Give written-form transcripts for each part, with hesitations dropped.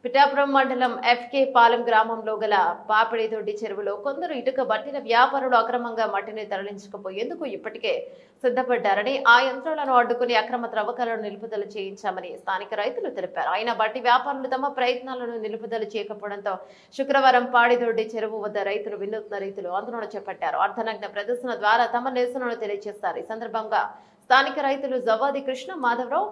పిఠాపురం మండలం ఎఫ్కే పాలెం గ్రామంలో గల పాపిడిదొడ్డి చెరువులో కొందరు ఇటుక బట్టిన వ్యాపారులు అక్రమంగా మట్టిని తరలించకపోయేందుకు ఇప్పటికే సిద్ధపడ్డారని, ఆ యంత్రాలను అడ్డుకుని అక్రమ త్రవ్వకాలను నిలుపుదల చేయించామని స్థానిక రైతులు తెలిపారు. అయినా బట్టి వ్యాపారులు తమ ప్రయత్నాలను నిలుపుదల చేయకపోవడంతో శుక్రవారం పాడిదొడ్డి చెరువు వద్ద రైతులు వినూత్న రీతిలో ఆందోళన చేపట్టారు. అర్ధనగ్న ప్రదర్శన ద్వారా తమ నిరసనను తెలియజేస్తారు. ఈ సందర్భంగా స్థానిక రైతులు జవాది కృష్ణ మాధవరావు,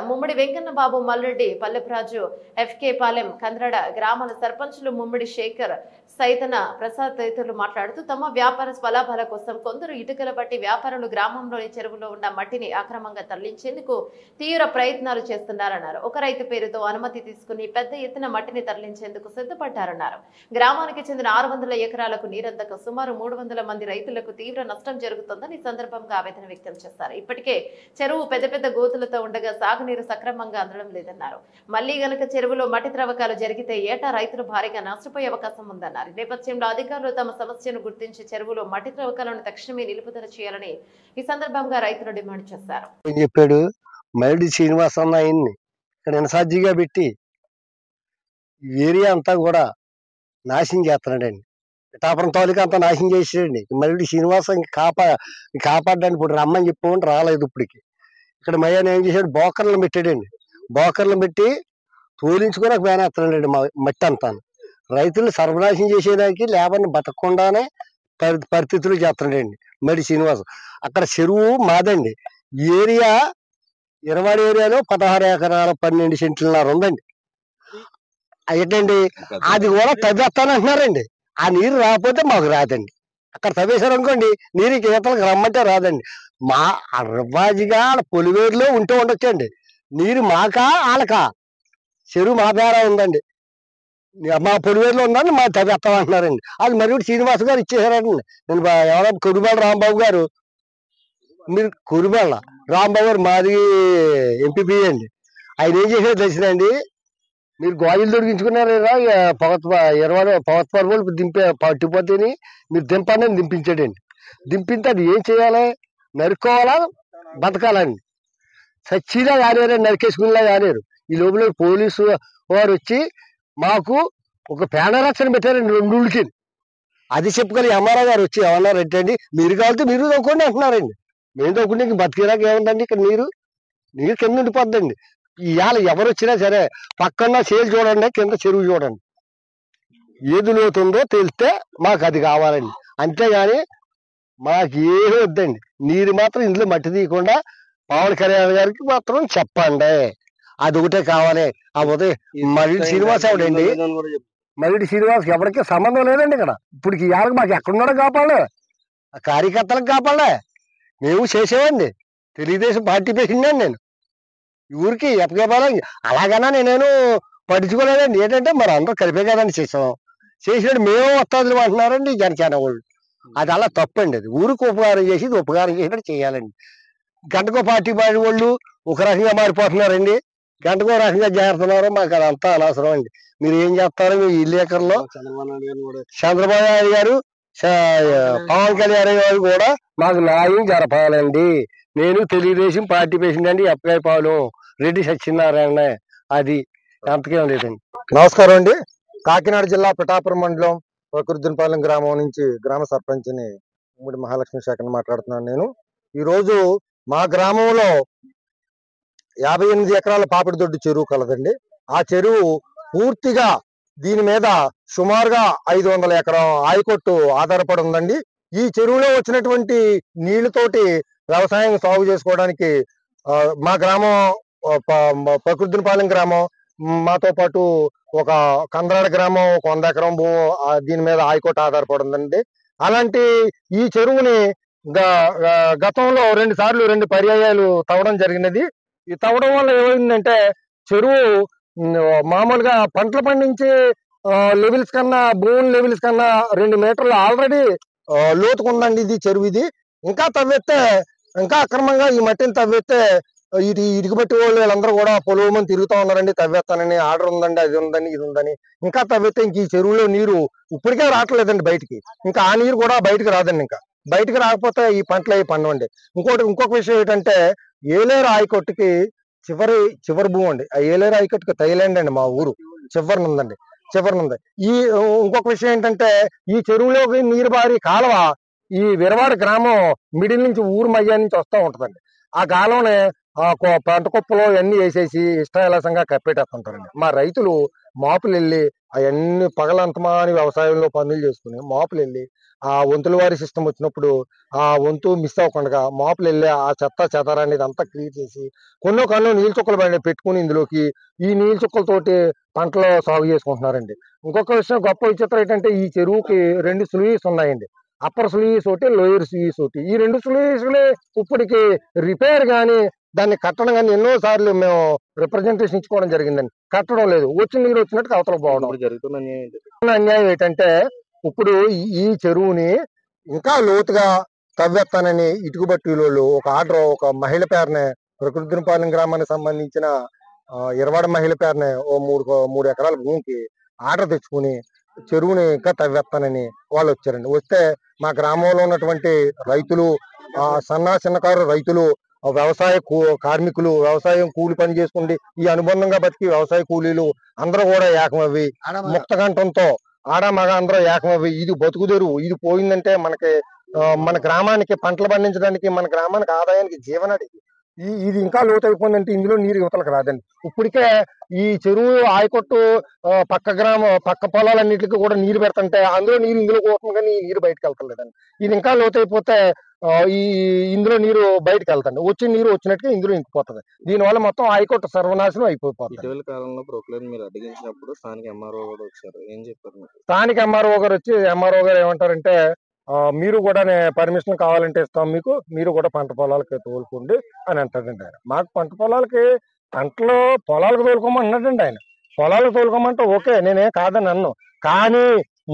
ముమ్మడి వెంకన్న బాబు, మల్లరెడ్డి, పల్లెప్రాజు, ఎఫ్కే పాలెం, కంద్రడ గ్రామాల సర్పంచులు ముమ్మడి శేఖర్, సైతన ప్రసాద్ తదితరులు మాట్లాడుతూ తమ వ్యాపార స్వలాభాల కోసం కొందరు ఇటుకల బట్టి వ్యాపారులు గ్రామంలోని చెరువులో ఉన్న మట్టిని అక్రమంగా తరలించేందుకు తీవ్ర ప్రయత్నాలు చేస్తున్నారన్నారు. ఒక రైతు పేరుతో అనుమతి తీసుకుని పెద్ద ఎత్తున మట్టిని తరలించేందుకు సిద్ధపడ్డారన్నారు. గ్రామానికి చెందిన 600 ఎకరాలకు నీరందక సుమారు 300 మంది రైతులకు తీవ్ర నష్టం జరుగుతోందని ఈ సందర్భంగా ఆవేదన వ్యక్తం చేశారు. ఇప్పటికే చెరువు పెద్ద పెద్ద గోతులతో ఉండగా సాగునీరు సక్రమంగా అందడం లేదన్నారు. మళ్లీ గనక చెరువులో మట్టి త్రవ్వకాలు జరిగితే ఏటా రైతులు భారీగా నష్టపోయే అవకాశం ఉందన్నారు. నేపథ్యంలో అధికారులు తమ సమస్యను గుర్తించి చెరువులో మట్టి త్రవ్వకాలను తక్షణమే నిలుపుదల చేయాలని ఈ సందర్భంగా రైతులు డిమాండ్ చేశారు. చెప్పాడు మల్లి శ్రీనివాస్ అన్న ఆయన్ని ఇక్కడ ఇన్ఛార్జిగా పెట్టి ఏరియా అంతా కూడా నాశనం చేస్తున్నాడండి. పిఠాపురం తాలూకా అంతా నాశనం చేసాడండి. మల్లి శ్రీనివాస్ కాపాడడానికి ఇప్పుడు రమ్మని చెప్పి రాలేదు. ఇప్పటికి ఇక్కడ మయ్యాన్ని ఏం చేశాడు, బోకర్లను పెట్టాడండి. బోకర్లను పెట్టి తోలించుకొని ఒక వ్యాన్ ఎత్తున్నాడండి మట్టి అంతా. రైతులు సర్వనాశనం చేసేదానికి లేబర్ని బతకకుండానే పరిస్థితులు చేస్తున్నాడండి మడి శ్రీనివాస్. అక్కడ చెరువు మాదండి. ఏరియా 20 ఏరియాలో 16 ఎకరాల 12 సెంట్లన్నర ఉందండి. ఏంటండి అది కూడా తవ్వేస్తానంటున్నారండి. ఆ నీరు రాకపోతే మాకు రాదండి. అక్కడ తవ్వేశారు అనుకోండి, నీరు ఈతలకు రమ్మంటే రాదండి. మా అర్వాజిగా పొలివేరులో ఉంటూ ఉండొచ్చండి. నీరు మాకా వాళ్ళకా? చెరువు మా పేరా ఉందండి. మా పొలివేరులో ఉందని మా తవ్వేస్తామంటున్నారండి. అది మరి శ్రీనివాస్ గారు ఇచ్చేసారండి. నేను ఎవరో కురుబాల రాంబాబు గారు, మీరు కురుబాల రాంబాబు గారు మాది ఎంపీపీ అండి. ఆయన ఏం చేసేది తెలిసిందండి, మీరు గోయిలు దొరికించుకున్నారు పవత్వారు వాళ్ళు పట్టిపోతేని మీరు దింపండి అని దింపించాడండి. దింపితే అది ఏం చేయాలి, నరుక్కోవాలా బతకాలండి. సచ్చిలా కానివారండి, నరికేసుకునేలా కానివారు. ఈ లోపల పోలీసు వారు వచ్చి మాకు ఒక ప్రాణరక్షణ పెట్టారండి 2 ఊళ్ళకి. అది చెప్పుకొని ఎంఆర్ఓ గారు వచ్చి ఏమన్నారంటే అండి, మీరు కావాలంటే మీరు తవ్వుకోండి అంటున్నారండి. మేము తవ్వుకుంటే ఇంక బతికేలాగా ఏముందండి, ఇక్కడ నీరు కింద ఉండిపోద్దండి. ఇవాళ ఎవరు వచ్చినా సరే పక్కన చేలు చూడండి, కింద చెరువు చూడండి, ఏది లోతుందో తెలిస్తే మాకు అది కావాలండి. అంతేగాని మాకు ఏమీ వద్దండి. నీరు మాత్రం ఇందులో మట్టి తీయకుండా పవన్ కళ్యాణ్ గారికి మాత్రం చెప్పండి, అది ఒకటే కావాలి. ఆ ఉదయం మల్లి శ్రీనివాస్ ఎవడండి, మల్లి శ్రీనివాస్ ఎవరికి సంబంధం లేదండి. ఇక్కడ ఇప్పుడు ఇవాళకి మాకు ఎక్కడున్నాడో కాపాడలే, ఆ కార్యకర్తలకు కాపాడలే. మేము చేసేవాడిని, తెలుగుదేశం పార్టీ పెట్టిందండి. నేను ఊరికి ఎప్పకేపాలి అలాగన్నా నేనేను పట్టించుకోలేదండి. ఏంటంటే మరి అందరూ కలిపే కదండి చేసినట్టు మేము వస్తాదులు అంటున్నారండి జనసేన వాళ్ళు. అది అలా తప్పండి. అది ఊరికి ఉపకారం చేసి ఉపకారం చేసినట్టు చేయాలండి. గంటకో పార్టీ వాళ్ళు ఒక రకంగా మారిపోతున్నారండి, గంటకో రకంగా చేరుతున్నారు. మాకు అదంతా అనవసరం అండి. మీరు ఏం చేస్తారో మీ విలేకరులో చంద్రబాబు నాయుడు గారు, పవన్ కళ్యాణ్ గారు కూడా మాకు న్యాయం జరపాలండి. నేను తెలుగుదేశం పార్టీ పేషెంట్ అండి, ఎప్పగాయపాలెం రెడ్డి సత్యనారాయణ. అది అంతకేం లేదండి. నమస్కారం అండి. కాకినాడ జిల్లా పిఠాపురం మండలం ప్రకృతిపాలెం గ్రామం నుంచి గ్రామ సర్పంచ్ని ముమ్మడి మహాలక్ష్మి శాఖని మాట్లాడుతున్నాను. నేను ఈరోజు మా గ్రామంలో 58 ఎకరాల పాపిడిదొడ్డి చెరువు కలదండి. ఆ చెరువు పూర్తిగా దీని మీద సుమారుగా 500 ఎకరం ఆయకట్టు ఆధారపడి ఉందండి. ఈ చెరువులో వచ్చినటువంటి నీళ్లతోటి వ్యవసాయం సాగు చేసుకోవడానికి మా గ్రామం ప్రకృతిపాలెం గ్రామం, మాతో పాటు ఒక కంద్రాడ గ్రామం, ఒక 100 ఎకరం భూమి దీని మీద ఆయకట్టు ఆధారపడి ఉందండి. అలాంటి ఈ చెరువుని గతంలో 2 సార్లు 2 పర్యాయాలు తవ్వడం జరిగినది. ఈ తవ్వడం వల్ల ఏమైందంటే చెరువు మామూలుగా పంటలు పండించే లెవెల్స్ కన్నా, భూమి లెవెల్స్ కన్నా 2 మీటర్లు ఆల్రెడీ లోతుకుందండి ఇది చెరువు. ఇది ఇంకా తవ్వేస్తే, ఇంకా అక్రమంగా ఈ మట్టిని తవ్వేస్తే ఇటుక బట్టి వాళ్ళు వీళ్ళందరూ కూడా పొలవమని తిరుగుతూ ఉన్నారండి. తవ్వేస్తానని ఆర్డర్ ఉందండి, అది ఉందని ఇది ఉందని. ఇంకా తవ్వేస్తే ఇంక ఈ చెరువులో నీరు ఇప్పటికే రావట్లేదండి బయటికి. ఇంకా ఆ నీరు కూడా బయటకు రాదండి. ఇంకా బయటకు రాకపోతే ఈ పంటలు అవి పండవండి. ఇంకొక విషయం ఏంటంటే, ఏలేరు ఆయకట్టుకి చివరి భూమి అండి. ఆ ఏలేరు ఆయకట్టుకి థైలాండ్ అండి మా ఊరు. చివరినుందండి, చివరినుంది. ఈ ఇంకొక విషయం ఏంటంటే ఈ చెరువులోకి నీరు బారి కాలువ ఈ విరవాడ గ్రామం మిడిల్ నుంచి ఊరు మధ్య నుంచి వస్తూ ఉంటదండి. ఆ గాలంని పంట కుప్పలో అన్ని వేసేసి ఇష్టాయలాసంగా కప్పేటేస్తుంటారండి. మా రైతులు మాపులు వెళ్ళి అవన్నీ పగలంతమాని వ్యవసాయంలో పనులు చేసుకుని మాపులు వెళ్ళి ఆ వంతుల వారి సిస్టమ్ వచ్చినప్పుడు ఆ వంతు మిస్ అవ్వకుండా మాపులు వెళ్ళి ఆ చెత్త చెదారాన్ని ఇదంతా క్లియర్ చేసి కన్నో నీళ్ళ చుక్కలు పెట్టుకుని ఇందులోకి ఈ నీళ్ళ చుక్కలతోటి పంటలు సాగు చేసుకుంటున్నారండి. ఇంకొక విషయం గొప్ప విచిత్రం ఏంటంటే ఈ చెరువుకి 2 స్లూయిస్ ఉన్నాయండి. అప్పర్ స్లూయిస్ ఒకటి, లోయర్ స్లూయిస్ ఒకటి. ఈ 2 స్లూయిస్లు ఇప్పటికి రిపేర్ కానీ దాన్ని కట్టడం కానీ ఎన్నో సార్లు మేము రిప్రజెంటేషన్ ఇచ్చుకోవడం జరిగిందండి. కట్టడం లేదు, వచ్చిన నీరు వచ్చినట్టు అవతల పోవడం. జరుగుతున్న అన్యాయం ఏంటంటే ఇప్పుడు ఈ చెరువుని ఇంకా లోతుగా తవ్వేస్తానని ఇటుకబట్టీలోళ్ళు ఒక ఆర్డర్ ఒక మహిళ పేరునే ప్రకృతిపాలెం గ్రామానికి సంబంధించిన ఇరవాడ మహిళ పేరునే ఓ 3 ఎకరాల భూమికి ఆర్డర్ తెచ్చుకుని చెరువుని ఇంకా తవ్వేస్తానని వాళ్ళు వచ్చారండి. వస్తే మా గ్రామంలో ఉన్నటువంటి రైతులు, చిన్నకారు రైతులు, వ్యవసాయ కార్మికులు, వ్యవసాయం కూలి పని చేసుకుంటే ఈ అనుబంధంగా బతికి వ్యవసాయ కూలీలు అందరూ కూడా ఏకమవి ముక్తకంఠంతో ఆడ మగ అందరూ ఏకమవి ఇది బతుకుదెరువు, ఇది పోయిందంటే మన గ్రామానికి పంటలు పండించడానికి, మన గ్రామానికి ఆదాయానికి జీవనడి. ఇది ఇంకా లోతు అయిపోయిందంటే ఇందులో నీరు యువతలకు రాదండి. ఇప్పటికే ఈ చెరువు ఆయకొట్టు పక్క పొలాలన్నిటికీ కూడా నీరు పెడుతుంటే అందులో నీరు ఇందులో పోతుంది కానీ ఈ నీరు బయటకు వెళ్తలేదండి. ఇది ఇంకా లోతు అయిపోతే ఇందులో నీరు బయటకు వెళ్తాండి, వచ్చి నీరు వచ్చినట్టుగా ఇందులో ఇంకిపోతుంది. దీనివల్ల మొత్తం ఆయకొట్టు సర్వనాశనం అయిపోతుంది. ఇటీవల కాలంలో ప్రొక్లేన్ మీరు అడిగించినప్పుడు స్థానిక ఎంఆర్ఓ కూడా వచ్చారు, ఏం చెప్పారు? స్థానిక ఎంఆర్ఓ గారు వచ్చి ఎంఆర్ఓ గారు ఏమంటారంటే మీరు కూడా పర్మిషన్ కావాలంటే ఇస్తాం మీకు, మీరు కూడా పంట పొలాలకి తోలుకోండి అని అంటాడండి ఆయన. మాకు పంట పొలాలకి పొలాలకు తోలుకోమంటున్నాడండి ఆయన. పొలాలకు తోలుకోమంటే ఓకే, నేనే కాదని అన్ను, కానీ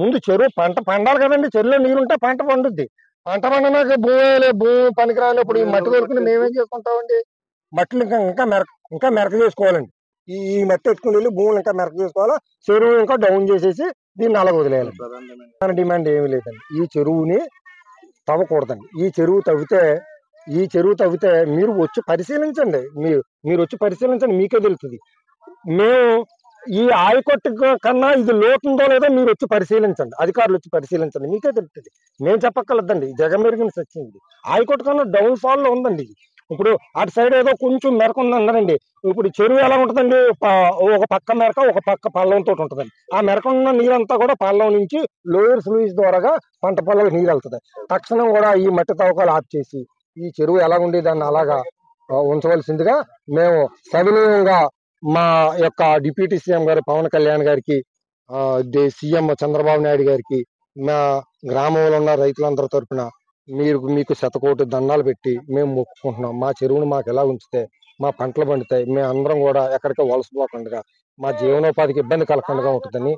ముందు చెరువు పంట పండాలి కదండి. చెరువులో నీరుంటే పంట పండుద్ది. పంట పండినాక భూమి పనికిరానప్పుడు ఈ మట్టి తోలుకుని మేమేం చేసుకుంటామండి? మట్టిని ఇంకా మెరక చేసుకోవాలండి. ఈ మట్టి ఎత్తుకుని వెళ్ళి భూములు ఇంకా మెరక చేసుకోవాలా, చెరువు ఇంకా డౌన్ చేసేసి దీన్ని అలాగ వదిలేయాలి. డిమాండ్ ఏమీ లేదండి, ఈ చెరువుని తవ్వకూడదండి. ఈ చెరువు తవ్వితే మీరు వచ్చి పరిశీలించండి, మీరు వచ్చి పరిశీలించండి, మీకే తెలుస్తుంది. మేము ఈ ఆయకొట్టు కన్నా ఇది లోతుందో లేదో మీరు వచ్చి పరిశీలించండి, అధికారులు వచ్చి పరిశీలించండి, మీకే తెలుస్తుంది. మేము చెప్పక్కర్లేదండి, జగమెరిగిన సత్యం ఇది. ఆయకొట్టు కన్నా డౌన్ ఫాల్ లో ఉందండి ఇది. ఇప్పుడు అటు సైడ్ ఏదో కొంచెం మెరక ఉందన్నారండి. ఇప్పుడు చెరువు ఎలా ఉంటుందండి, ఒక పక్క మెరక ఒక పక్క పల్లంతో ఉంటుందండి. ఆ మెరక ఉన్న నీరంతా కూడా పల్లం నుంచి లోయర్ స్లూయిస్ ద్వారాగా పంట పొలాలకు నీరు వెళ్తుంది. తక్షణం కూడా ఈ మట్టి తవ్వకాలు ఆఫ్ చేసి ఈ చెరువు ఎలా ఉండి దాన్ని అలాగా ఉంచవలసిందిగా మేము సవినయంగా మా యొక్క డిప్యూటీ సీఎం గారు పవన్ కళ్యాణ్ గారికి, సీఎం చంద్రబాబు నాయుడు గారికి, మా గ్రామంలో ఉన్న రైతులందరి తరఫున మీకు శతకోటి దండాలు పెట్టి మేము మొక్కుకుంటున్నాం. మా చెరువును మాకు ఎలా ఉంచితే మా పంటలు పండుతాయి, మేము అందరం కూడా ఎక్కడికో వలసపోకుండా మా జీవనోపాధికి ఇబ్బంది కలగకుండా ఉంటుందని